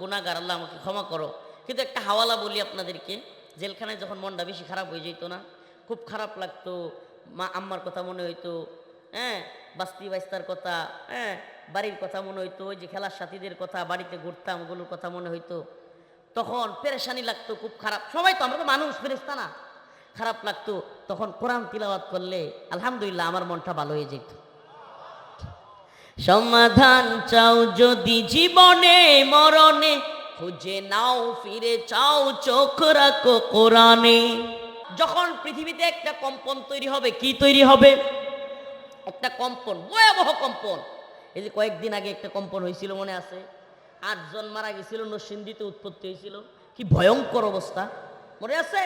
গুনাহগার, আল্লাহ আমাকে ক্ষমা করো। কিন্তু একটা হাওয়ালা বলি আপনাদেরকে, জেলখানায় যখন মনটা বেশি খারাপ হয়ে যেত না, খুব খারাপ লাগতো, মা আম্মার কথা মনে হইতো, হ্যাঁ, বাস্তি বাইস্তার কথা, হ্যাঁ, বাড়ির কথা মনে হইতো, ওই যে খেলার সাথীদের কথা, বাড়িতে ঘুরতাম ওগুলোর কথা মনে হইতো, তখন পেরেশানি লাগতো, খুব খারাপ। সবাই তো, আমরা তো মানুষ, ফেরেশতা না। খারাপ লাগতো, তখন কোরআন তিলাওয়াত করলে আলহামদুলিল্লাহ আমার মনটা ভালো হয়ে যেত। সমাধান চাও যদি জীবনে মরণে, খুঁজে নাও ফিরে চাও চোখ রাখো কোরআনে। যখন পৃথিবীতে একটা কম্পন তৈরি হবে, কি তৈরি হবে? একটা কম্পন, ভয়াবহ কম্পন। এই যে কয়েকদিন আগে একটা কম্পন হয়েছিল, মনে আছে? 8 জন মারা গেছিল, নরসিংদীতে উৎপত্তি হয়েছিল, কি ভয়ঙ্কর অবস্থা, মনে আছে?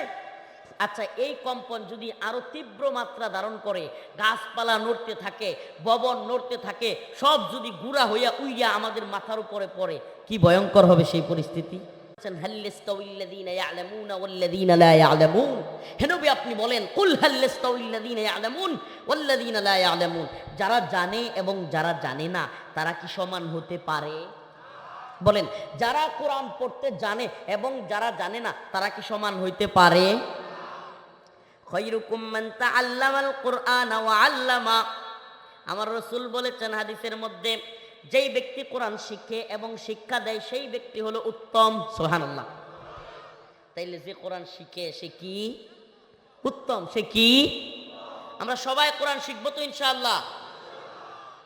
আচ্ছা, এই কম্পন যদি আরো তীব্র মাত্রা ধারণ করে, গাছপালা নড়তে থাকে, ভবন নড়তে থাকে, সব যদি গুড়া হইয়া উইয়া আমাদের মাথার উপরে পড়ে, কি ভয়ঙ্কর হবে সেই পরিস্থিতি। আপনি বলেন, কুল হাল ইয়াস্তাউইল্লাযীনা ইয়ালামুন ওয়াল্লাযীনা লা ইয়ালামুন, যারা জানে এবং যারা জানে না তারা কি সমান হতে পারে? বলেন, যারা কোরআন পড়তে জানে এবং যারা জানে না তারা কি সমান হইতে পারে? খায়রুকুম মান তাআল্লামাল কুরআনা ওয়া আল্লামা। আমার রাসূল বলেছেন হাদিসের মধ্যে, যেই ব্যক্তি কোরআন শিখে এবং শিক্ষা দেয় সেই ব্যক্তি হলো উত্তম। সুবহানাল্লাহ। তাইলে যে কোরআন শিখে সে কি উত্তম? সে কি? আমরা সবাই কোরআন শিখবো তো ইনশাআল্লাহ?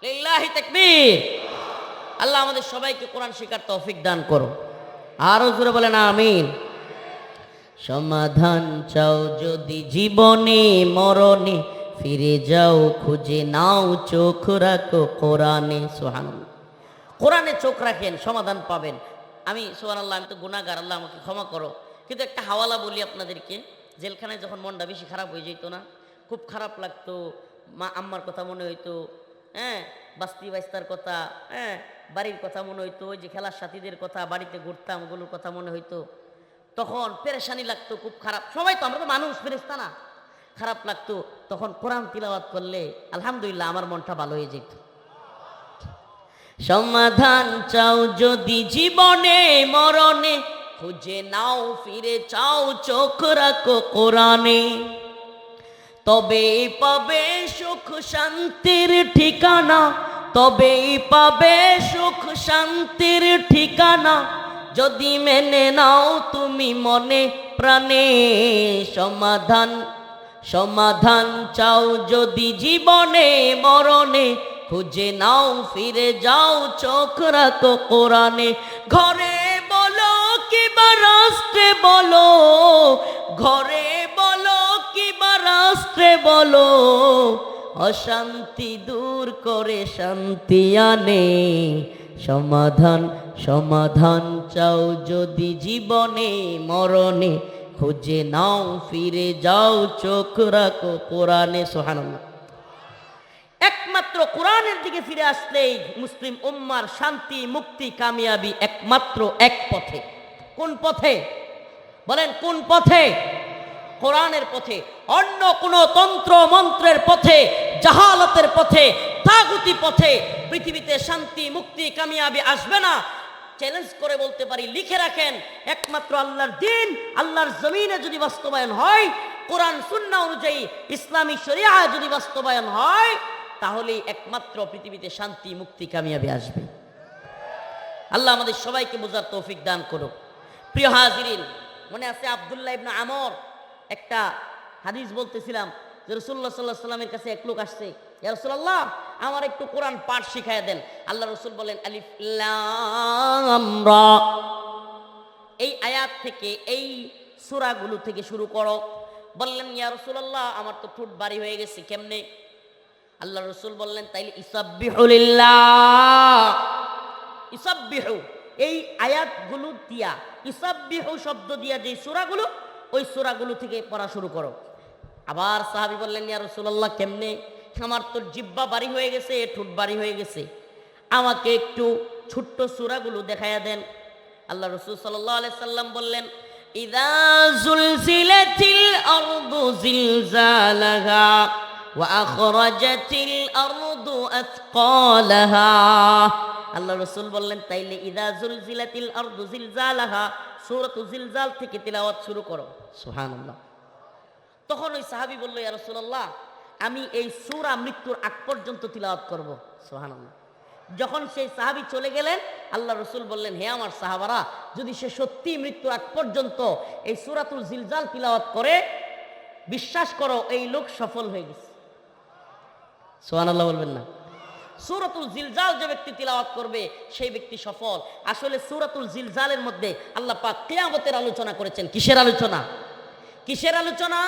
লিল্লাহি তাকবীর। আল্লাহ আমাদের সবাইকে কোরআন শেখার তৌফিক দান করো। আরো জোরে বলেন আমিন। সমাধান চাও যদি জীবনে মরণে, ফিরে যাও খুঁজে নাও চোখ রাখো কোরআনে। সুবহানাল্লাহ। কোরআনে চোখ রাখেন, সমাধান পাবেন। আমি সুবহানাল্লাহ, আমি তো গুনাহগার, আল্লাহ আমাকে ক্ষমা করো। কিন্তু একটা হাওয়ালা বলি আপনাদেরকে, জেলখানায় যখন মনটা বেশি খারাপ হয়ে যেত না, খুব খারাপ লাগতো, মা আম্মার কথা মনে হইতো, হ্যাঁ, বাস্তি বাইস্তার কথা, হ্যাঁ, বাড়ির কথা মনে হইতো, ওই যে খেলার সাথীদের কথা, বাড়িতে ঘুরতাম ওগুলোর কথা মনে হইতো, তখন পেরেশানি লাগতো, খুব খারাপ। সবাই তো, আমরা তো মানুষ, ফেরেশতা না। খারাপ লাগতো, তখন কোরআন তিলাওয়াত করলে আলহামদুলিল্লাহ আমার মনটা ভালো হয়ে যেত। সমাধান চাও যদি জীবনে মরণে, খুঁজে নাও ফিরে চাও চোখ রাখো কোরআনে, তবেই পাবে সুখ শান্তির ঠিকানা, তবেই পাবে সুখ শান্তির ঠিকানা, যদি মেনে নাও তুমি মনে প্রাণে। সমাধান সমাধান চাও যদি জীবনে মরণে, খুঁজে নাও ফিরে যাও চোখ রাখো কোরআনে। ঘরে বলো কিবা রাষ্ট্রে বলো, ঘরে বলো কিবা রাষ্ট্রে বলো, অশান্তি দূর করে শান্তি আনে। সমাধান সমাধান চাও যদি জীবনে মরণে, খুঁজে নাও ফিরে যাও চোখ রাখো কোরআনে। সুবহানাল্লাহ। একমাত্র কোরআনের দিকে ফিরে আসলেই মুসলিম উম্মার শান্তি, মুক্তি, কামিয়াবি একমাত্র এক পথে। কোন পথে? বলেন কোন পথে? কোরআনের পথে। অন্য কোন তন্ত্র মন্ত্রের পথে, জাহালাতের পথে, তাগুতি পথে পৃথিবীতে শান্তি, মুক্তি, কামিয়াবি আসবে না। চ্যালেঞ্জ করে বলতে পারি, লিখে রাখেন, একমাত্র আল্লাহর দ্বীন আল্লাহর জমিনে যদি বাস্তবায়ন হয়, কোরআন সুন্নাহ অনুযায়ী ইসলামী শরিয়া যদি বাস্তবায়ন হয়, তাহলেই একমাত্র পৃথিবীতে শান্তি, মুক্তি, কামিয়াবি আসবে। আল্লাহ আমাদের সবাইকে বোঝার তৌফিক দান করুক। প্রিয় হাজিরিন, মনে আছে আব্দুল্লাহ ইবনে আমর একটা হাদিস বলতেছিলাম যে রাসূলুল্লাহ সাল্লাল্লাহু আলাইহি ওয়াসাল্লামের কাছে এক লোক আসছে, ইয়া রাসূলুল্লাহ আমার একটু কোরআন পাঠ শিখায়া দেন। আল্লাহ রাসূল বলেন আলিফ লাম রা, এই আয়াত থেকে এই সূরাগুলো থেকে শুরু করো। বললেন ইয়া রাসূলুল্লাহ আমার তো ঠোঁট ভারী হয়ে গেছে, কেমনে? আল্লাহ রাসূল বললেন তাইলে ইসাব্বিহু লিল্লাহ, ইসাব্বিহু, এই আয়াতগুলো দিয়া, ইসাব্বিহু শব্দ দিয়া যে সূরাগুলো, ওই সূরাগুলো থেকে পড়া শুরু করো। আবার সাহাবী বললেন ইয়া রাসূলুল্লাহ কেমনে? আমার তো জিহ্বা ভারী হয়ে গেছে, ঠোঁট ভারী হয়ে গেছে, আমাকে একটু ছোট্ট সূরাগুলো দেখায়া দেন। আল্লাহ রাসূল সাল্লাল্লাহু আলাইহি সাল্লাম বললেন ইযা যুলজিলাতিল আরদু জিলজালাহা ওয়া আখরাজাতিল আরদু আথকালাহা। আল্লাহ রাসূল বললেন তাইলে ইযা জুলজিলাতিল আরদু জিলজালাহা সূরাতুল জিলজাল থেকে তিলাওয়াত শুরু করো। সুবহানাল্লাহ। তখন ওই সাহাবী বলল, ইয়া রাসূলুল্লাহ, আমি এই সূরা মৃত্যুর আগ পর্যন্ত তিলাওয়াত করব। সুবহানাল্লাহ। যখন সেই সাহাবী চলে গেলেন, আল্লাহ রাসূল বললেন, হে আমার সাহাবারা, যদি সে সত্যি মৃত্যুর আগ পর্যন্ত এই সূরাতুল জিলজাল তিলাওয়াত করে, বিশ্বাস করো এই লোক সফল হয়ে গেছে। সুবহানাল্লাহ বলবেন না? সূরাতুল জিলজাল যে ব্যক্তি তিলাওয়াত করবে সেই ব্যক্তি সফল। আসলে সূরাতুল জিলজালের মধ্যে আল্লাহ পাক কিয়ামতের আলোচনা করেছেন। কিসের আলোচনা? কিসের আলোচনা?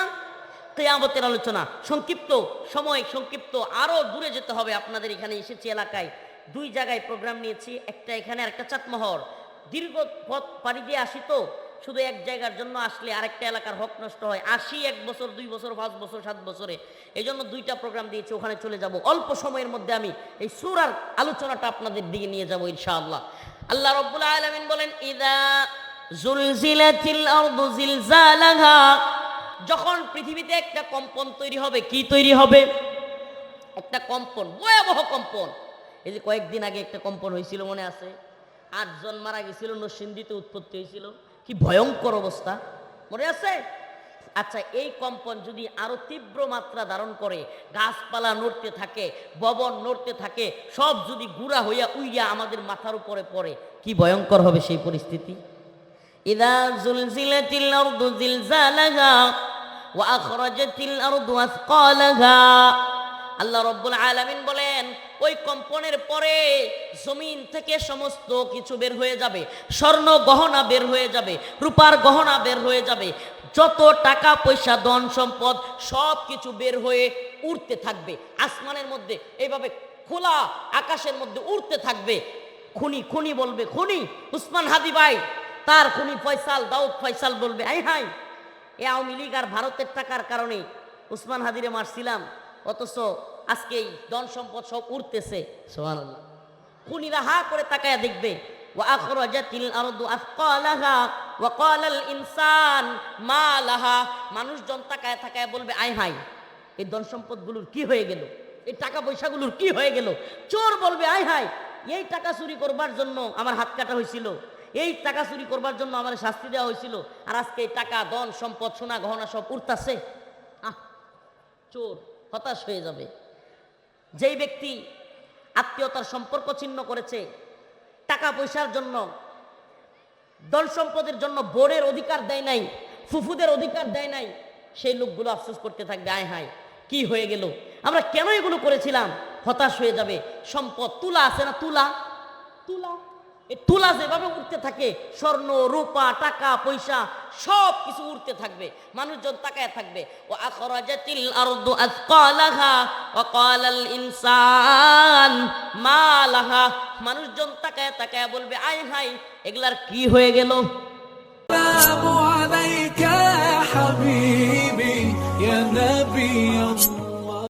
কিয়ামতের আলোচনা। সংক্ষিপ্ত সময়, সংক্ষিপ্ত, আরো দূরে যেতে হবে। আপনাদের এখানে এসেছি এলাকায়, 2 জায়গায় প্রোগ্রাম নিয়েছি, একটা এখানে আর একটা চাটমোহর। দীর্ঘ পথ পাড়ি দিয়ে আসি তো, শুধু এক জায়গার জন্য আসলে আরেকটা এলাকার হক নষ্ট হয়। আসি 1 বছর 2 বছর 5 বছর 7 বছরে, এই জন্য 2টা প্রোগ্রাম দিয়েছি, ওখানে চলে যাব। অল্প সময়ের মধ্যে আমি এই সূরার আলোচনাটা আপনাদের দিকে নিয়ে যাব ইনশাআল্লাহ। আল্লাহ রাব্বুল আলামিন বলেন, ইযা জুলজিলাতিল আরদু জিলজালাহা, যখন পৃথিবীতে একটা কম্পন তৈরি হবে। কি তৈরি হবে? একটা কম্পন, ভয়াবহ কম্পন। এই যে কয়েকদিন আগে একটা কম্পন হয়েছিল, মনে আছে? 8 জন মারা গেছিল, নরসিংদীতে উৎপত্তি হয়েছিল। কি ভয়ঙ্কর অবস্থা, মনে আছে? আচ্ছা, এই কম্পন যদি আরো তীব্র মাত্রা ধারণ করে, গাছপালা নড়তে থাকে, ভবন নড়তে থাকে, সব যদি গুঁড়া হইয়া উইয়া আমাদের মাথার উপরে পড়ে, কি ভয়ঙ্কর হবে সেই পরিস্থিতি। ইযা জুলজিলাতিল আরদু জিলজালাহা ওয়া আখরাজাতিল আরদু আথকালাহা। আল্লাহ রাব্বুল আলামিন বলেন, ওই কম্পনের পরে জমিন থেকে সমস্ত কিছু বের হয়ে যাবে। স্বর্ণ গহনা বের হয়ে যাবে, রূপার গহনা বের হয়ে যাবে, যত টাকা পয়সা ধন সম্পদ সব কিছু বের হয়ে উড়তে থাকবে আসমানের মধ্যে। এইভাবে খোলা আকাশের মধ্যে উড়তে থাকবে। খুনি খুনি বলবে, খুনি উসমান হাদি ভাই, তার খুনি ফয়সাল, দাউদ ফয়সাল বলবে, আই হাই, এ আওয়ামী লীগ আর ভারতের টাকার কারণে উসমান হাদিরে মারছিলাম, অথচ আজকে এই ধন সম্পদ সব উড়তেছে। সুবহানাল্লাহ। খুনিরা হা করে তাকায়া দেখবে, ওয়া আখরাজাতিল আরদু আথকালাহা ওয়া ক্বালাল ইনসান মা লাহা। মানুষজন তাকায়া তাকায়া বলবে, আই হাই, এই ধন সম্পদগুলোর কি হয়ে গেল, এই টাকা পয়সাগুলোর কি হয়ে গেল। চোর বলবে, আই হাই, এই টাকা চুরি করবার জন্য আমার হাত কাটা হয়েছিল, এই টাকা চুরি করবার জন্য আমার শাস্তি দেওয়া হয়েছিল, আর আজকে এই টাকা ধন সম্পদ সোনা গহনা সব উড়তাছে। চোর হতাশ হয়ে যাবে। যেই ব্যক্তি আত্মীয়তার সম্পর্ক ছিন্ন করেছে, টাকা পয়সার জন্য, ধন সম্পদের জন্য বোরের অধিকার দেয় নাই, ফুফুদের অধিকার দেয় নাই, সেই লোকগুলো আফসোস করতে থাকবে, আয় হায় কি হয়ে গেল, আমরা কেন এগুলো করেছিলাম। হতাশ হয়ে যাবে। সম্পদ তুলা আছে না, তুলা, তুলা, এই তুলা যেভাবে উঠতে থাকে, স্বর্ণ রূপা টাকা পয়সা সব কিছু উঠতে থাকবে, মানুষজন তাকায় থাকবে। ও আখরাজাতিল আরদু আথকালাহা ওয়া ক্বালাল ইনসান মা লাহা। মানুষজন তাকায় তাকায় বলবে, আয় হায়, এগুলার কি হয়ে গেল।